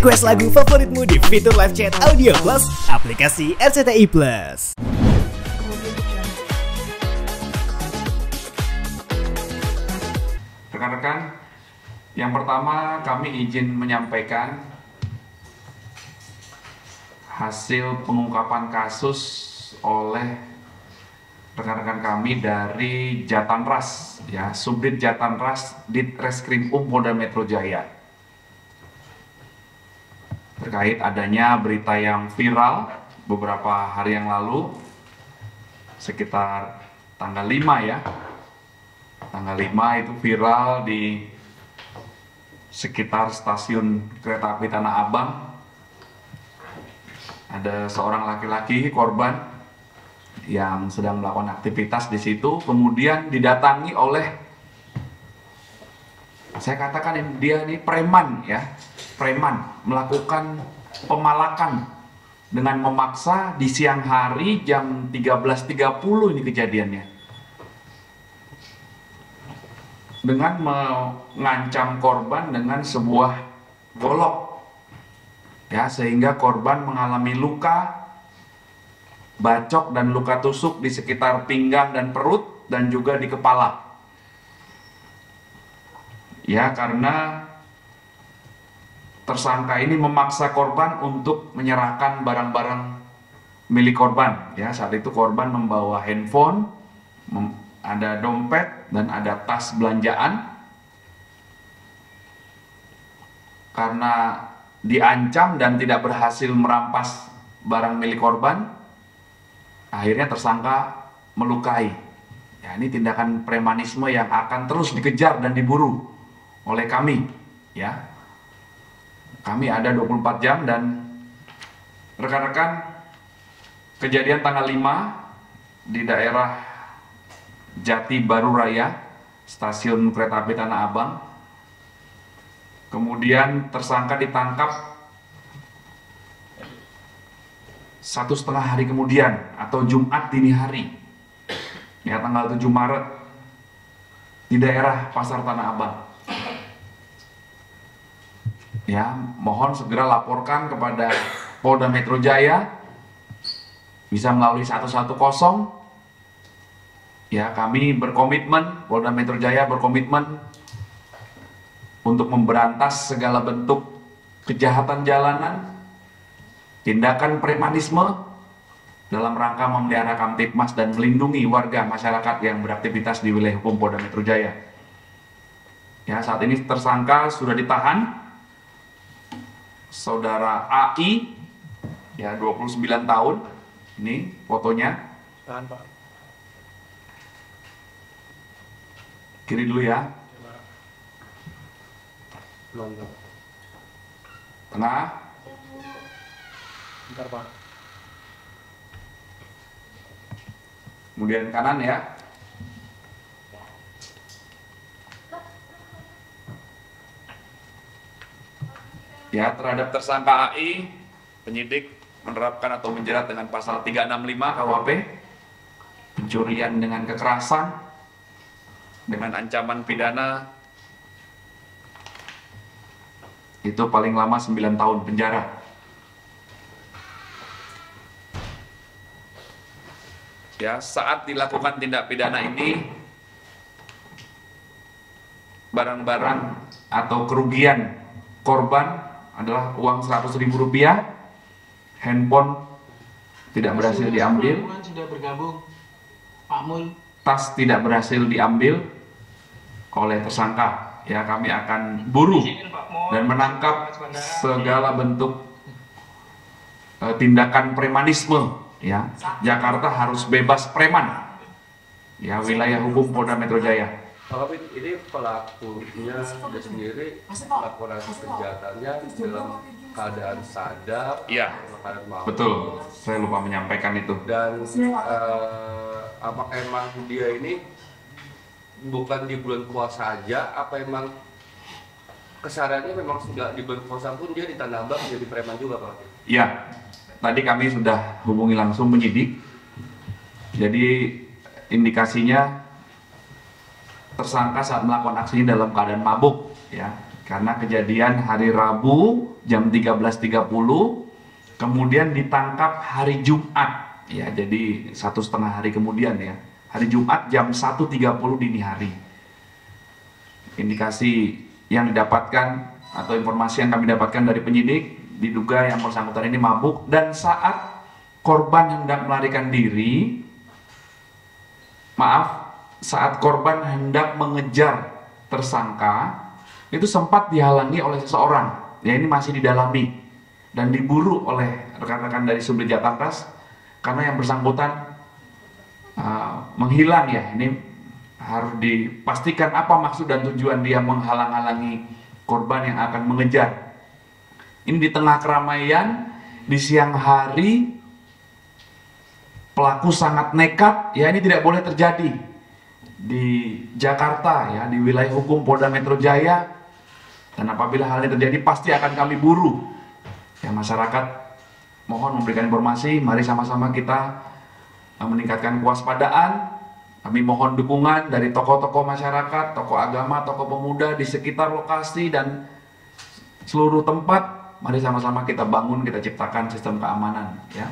Request lagu favoritmu di fitur live chat Audio Plus aplikasi RCTI Plus. Rekan-rekan, yang pertama kami izin menyampaikan hasil pengungkapan kasus oleh rekan-rekan kami dari Jatanras, ya, Subdit Jatanras Ditreskrim Polda Metro Jaya. Terkait adanya berita yang viral beberapa hari yang lalu, sekitar tanggal 5 ya. Tanggal 5 itu viral di sekitar stasiun kereta api Tanah Abang. Ada seorang laki-laki korban yang sedang melakukan aktivitas di situ, kemudian didatangi oleh, saya katakan dia ini preman ya, preman melakukan pemalakan dengan memaksa di siang hari jam 13.30 ini kejadiannya. Dengan mengancam korban dengan sebuah golok, ya, sehingga korban mengalami luka bacok dan luka tusuk di sekitar pinggang dan perut dan juga di kepala. Ya, karena tersangka ini memaksa korban untuk menyerahkan barang-barang milik korban. Ya, saat itu korban membawa handphone, ada dompet dan ada tas belanjaan. Karena diancam dan tidak berhasil merampas barang milik korban, akhirnya tersangka melukai. Ya, ini tindakan premanisme yang akan terus dikejar dan diburu oleh kami. Ya, kami ada 24 jam dan rekan-rekan, kejadian tanggal 5 di daerah Jati Baru Raya, stasiun kereta api Tanah Abang. Kemudian tersangka ditangkap 1,5 hari kemudian atau Jumat dini hari, ya, tanggal 7 Maret di daerah Pasar Tanah Abang. Ya, mohon segera laporkan kepada Polda Metro Jaya, bisa melalui 110. Ya, kami berkomitmen, Polda Metro Jaya berkomitmen untuk memberantas segala bentuk kejahatan jalanan, tindakan premanisme dalam rangka memelihara Kamtibmas dan melindungi warga masyarakat yang beraktivitas di wilayah hukum Polda Metro Jaya. Ya, saat ini tersangka sudah ditahan, Saudara AI, ya, 29 tahun. Ini fotonya. Tahan, Pak. Kiri dulu ya. Tengah. Bentar, Pak. Kemudian kanan ya. Ya, terhadap tersangka AI, penyidik menerapkan atau menjerat dengan pasal 365 KUHP, pencurian dengan kekerasan, dengan ancaman pidana itu paling lama 9 tahun penjara. Ya, saat dilakukan tindak pidana ini, barang-barang atau kerugian korban adalah uang Rp100.000, handphone tidak berhasil diambil, Sudah bergabung, Pak Mul. tas tidak berhasil diambil oleh tersangka. Ya, kami akan buru dan menangkap segala bentuk tindakan premanisme. Ya, Jakarta harus bebas preman. Ya, wilayah hukum Polda Metro Jaya. Tapi ini pelakunya sendiri laporan kejahatannya dalam keadaan sadar, Iya, keadaan mabuk. betul. Saya lupa menyampaikan itu. Dan apakah emang dia ini bukan di bulan puasa aja? Apa emang kesehariannya memang sudah di bulan puasa pun dia di Tanah Abang jadi preman juga, Pak? Iya, tadi kami sudah hubungi langsung penyidik. Jadi indikasinya tersangka saat melakukan aksinya dalam keadaan mabuk, ya, karena kejadian hari Rabu jam 13.30, kemudian ditangkap hari Jumat, ya, jadi 1,5 hari kemudian ya, hari Jumat jam 1.30 dini hari. Indikasi yang didapatkan atau informasi yang kami dapatkan dari penyidik, diduga yang bersangkutan ini mabuk, dan saat korban hendak melarikan diri, saat korban hendak mengejar tersangka, itu sempat dihalangi oleh seseorang. Ya, ini masih didalami dan diburu oleh rekan-rekan dari Subdit Jatanras karena yang bersangkutan menghilang ya. Ini harus dipastikan apa maksud dan tujuan dia menghalang-halangi korban yang akan mengejar. Ini di tengah keramaian, di siang hari, pelaku sangat nekat. Ya, ini tidak boleh terjadi di Jakarta ya, di wilayah hukum Polda Metro Jaya. Dan apabila hal ini terjadi pasti akan kami buru. Ya, masyarakat mohon memberikan informasi, mari sama-sama kita meningkatkan kewaspadaan. Kami mohon dukungan dari tokoh-tokoh masyarakat, tokoh agama, tokoh pemuda di sekitar lokasi dan seluruh tempat. Mari sama-sama kita bangun, kita ciptakan sistem keamanan ya.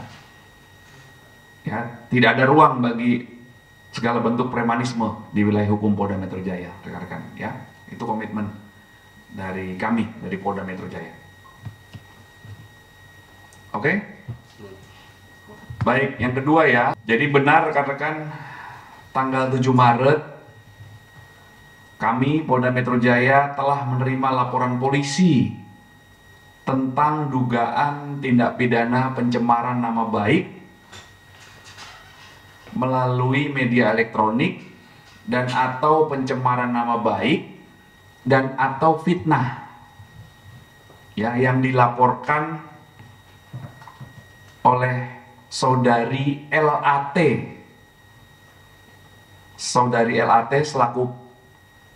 Ya, tidak ada ruang bagi segala bentuk premanisme di wilayah hukum Polda Metro Jaya, rekan-rekan ya. Itu komitmen dari kami, dari Polda Metro Jaya. Oke? Baik, yang kedua ya. Jadi benar rekan-rekan, tanggal 7 Maret kami Polda Metro Jaya telah menerima laporan polisi tentang dugaan tindak pidana pencemaran nama baik melalui media elektronik dan atau pencemaran nama baik dan atau fitnah ya, yang dilaporkan oleh saudari LAT. Saudari LAT selaku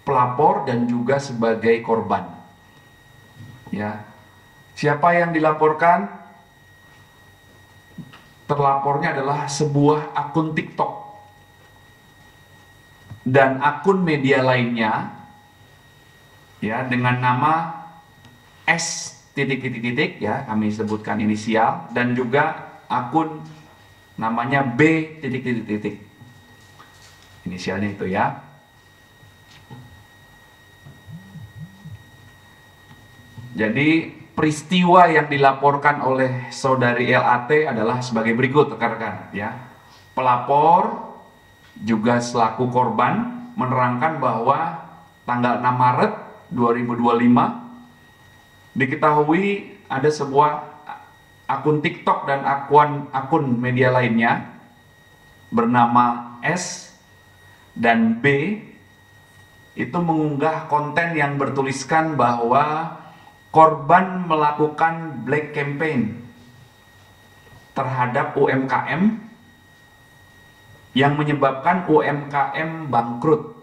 pelapor dan juga sebagai korban. Ya. Siapa yang dilaporkan? Terlapornya adalah sebuah akun TikTok dan akun media lainnya ya, dengan nama S titik ya, kami sebutkan inisial, dan juga akun namanya B titik inisialnya itu ya. Jadi peristiwa yang dilaporkan oleh saudari LAT adalah sebagai berikut rekan-rekan ya. Pelapor juga selaku korban menerangkan bahwa tanggal 6 Maret 2025 diketahui ada sebuah akun TikTok dan akun media lainnya bernama S dan B itu mengunggah konten yang bertuliskan bahwa korban melakukan black campaign terhadap UMKM yang menyebabkan UMKM bangkrut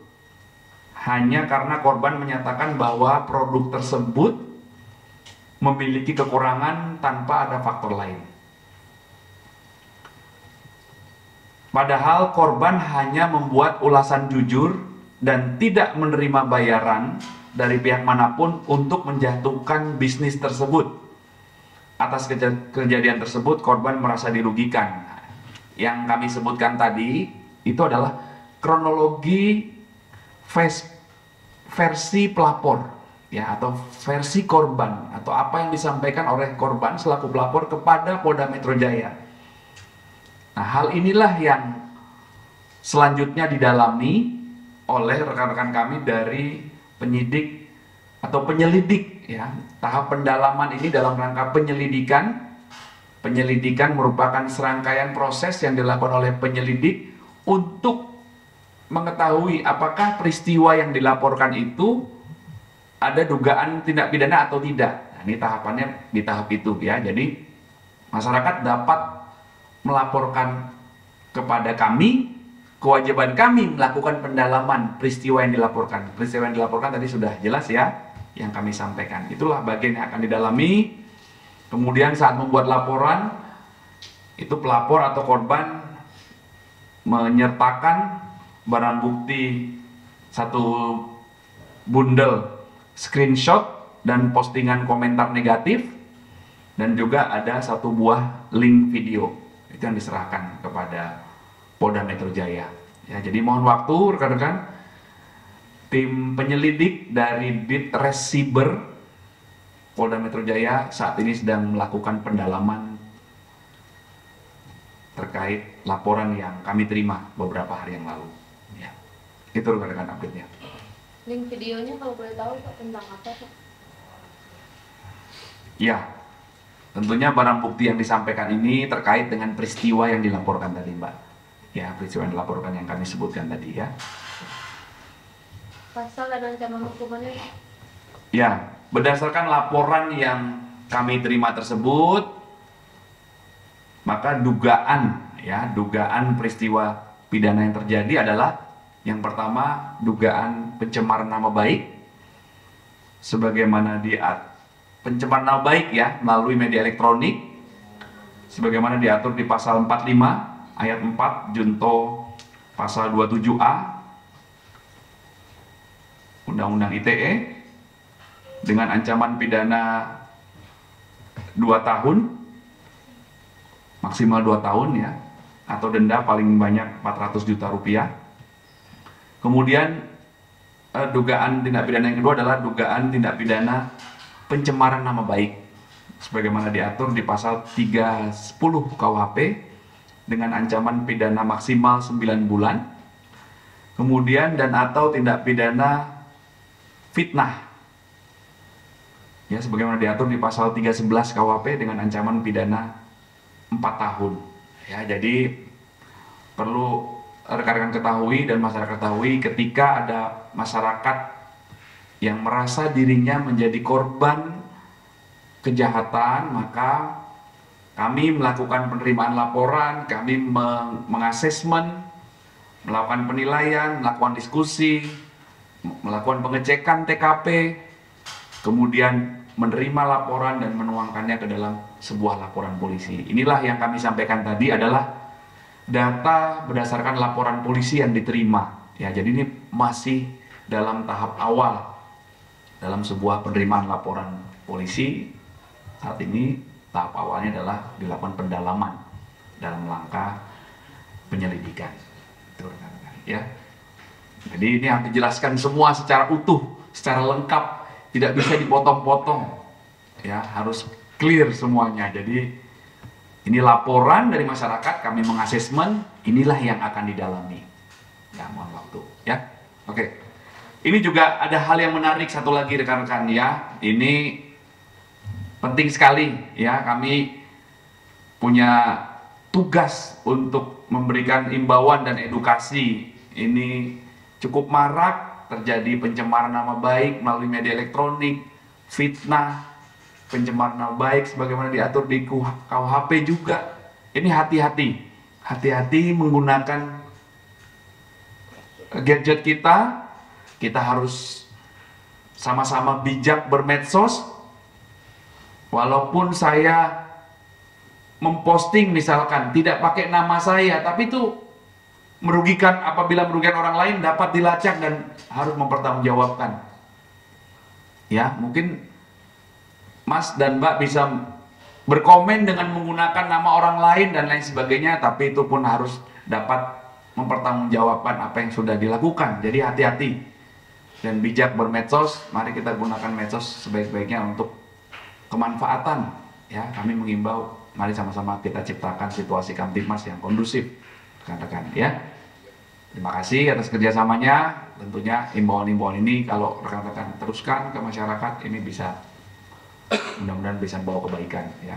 hanya karena korban menyatakan bahwa produk tersebut memiliki kekurangan tanpa ada faktor lain. Padahal korban hanya membuat ulasan jujur dan tidak menerima bayaran dari pihak manapun untuk menjatuhkan bisnis tersebut. Atas kejadian tersebut korban merasa dirugikan. Yang kami sebutkan tadi itu adalah kronologi versi pelapor ya, atau versi korban, atau apa yang disampaikan oleh korban selaku pelapor kepada Polda Metro Jaya. Nah, hal inilah yang selanjutnya didalami oleh rekan-rekan kami dari penyidik atau penyelidik ya. Tahap pendalaman ini dalam rangka penyelidikan. Penyelidikan merupakan serangkaian proses yang dilakukan oleh penyelidik untuk mengetahui apakah peristiwa yang dilaporkan itu ada dugaan tindak pidana atau tidak. Nah, ini tahapannya di tahap itu ya. Jadi masyarakat dapat melaporkan kepada kami, kewajiban kami melakukan pendalaman peristiwa yang dilaporkan. Peristiwa yang dilaporkan tadi sudah jelas ya, yang kami sampaikan. Itulah bagian yang akan didalami. Kemudian saat membuat laporan, itu pelapor atau korban menyertakan barang bukti satu bundel screenshot dan postingan komentar negatif dan juga ada satu buah link video itu yang diserahkan kepada Polda Metro Jaya. Ya, jadi mohon waktu rekan-rekan, tim penyelidik dari Ditresiber Polda Metro Jaya saat ini sedang melakukan pendalaman terkait laporan yang kami terima beberapa hari yang lalu. Ya, itu rekan-rekan update-nya. Link videonya kalau boleh tahu Pak tentang apa Pak? Ya, tentunya barang bukti yang disampaikan ini terkait dengan peristiwa yang dilaporkan tadi, Mbak. Ya, peristiwa yang dilaporkan yang kami sebutkan tadi ya. Pasal dan ancaman hukumannya? Ya, berdasarkan laporan yang kami terima tersebut, maka dugaan peristiwa pidana yang terjadi adalah yang pertama, dugaan pencemaran nama baik, sebagaimana pencemaran nama baik ya melalui media elektronik, sebagaimana diatur di pasal 45 ayat 4 junto pasal 27A Undang-Undang ITE dengan ancaman pidana 2 tahun, maksimal 2 tahun ya, atau denda paling banyak 400 juta rupiah. Kemudian dugaan tindak pidana yang kedua adalah dugaan tindak pidana pencemaran nama baik sebagaimana diatur di pasal 310 KUHP dengan ancaman pidana maksimal 9 bulan. Kemudian dan atau tindak pidana fitnah ya sebagaimana diatur di pasal 311 KUHP dengan ancaman pidana 4 tahun. Ya, jadi perlu rekan-rekan ketahui dan masyarakat ketahui, ketika ada masyarakat yang merasa dirinya menjadi korban kejahatan, maka kami melakukan penerimaan laporan, kami mengasesmen, melakukan penilaian, melakukan diskusi, melakukan pengecekan TKP, kemudian menerima laporan dan menuangkannya ke dalam sebuah laporan polisi. Inilah yang kami sampaikan tadi adalah data berdasarkan laporan polisi yang diterima. Ya, jadi ini masih dalam tahap awal dalam sebuah penerimaan laporan polisi. Saat ini tahap awalnya adalah dilakukan pendalaman dalam langkah penyelidikan. Itu rekan-rekan ya. Jadi ini harus dijelaskan semua secara utuh, secara lengkap, tidak bisa dipotong-potong. Ya, harus clear semuanya. Jadi ini laporan dari masyarakat, kami mengasesmen, inilah yang akan didalami. Ya, mohon waktu ya. Oke. Ini juga ada hal yang menarik satu lagi rekan-rekan ya. Ini penting sekali ya, kami punya tugas untuk memberikan imbauan dan edukasi. Ini cukup marak terjadi pencemaran nama baik melalui media elektronik, fitnah, pencemaran nama baik sebagaimana diatur di KUHP juga. Ini hati-hati menggunakan gadget kita harus sama-sama bijak bermedsos. Walaupun saya memposting misalkan tidak pakai nama saya, tapi itu merugikan, apabila merugikan orang lain dapat dilacak dan harus mempertanggungjawabkan. Ya, mungkin Mas dan Mbak bisa berkomen dengan menggunakan nama orang lain dan lain sebagainya, tapi itu pun harus dapat mempertanggungjawabkan apa yang sudah dilakukan. Jadi hati-hati dan bijak bermedsos. Mari kita gunakan medsos sebaik-baiknya untuk kemanfaatan. Ya, kami mengimbau, mari sama-sama kita ciptakan situasi Kamtibmas yang kondusif, rekan-rekan. Ya, terima kasih atas kerjasamanya. Tentunya imbauan-imbauan ini kalau rekan-rekan teruskan ke masyarakat, ini bisa mudah-mudahan bisa membawa kebaikan ya.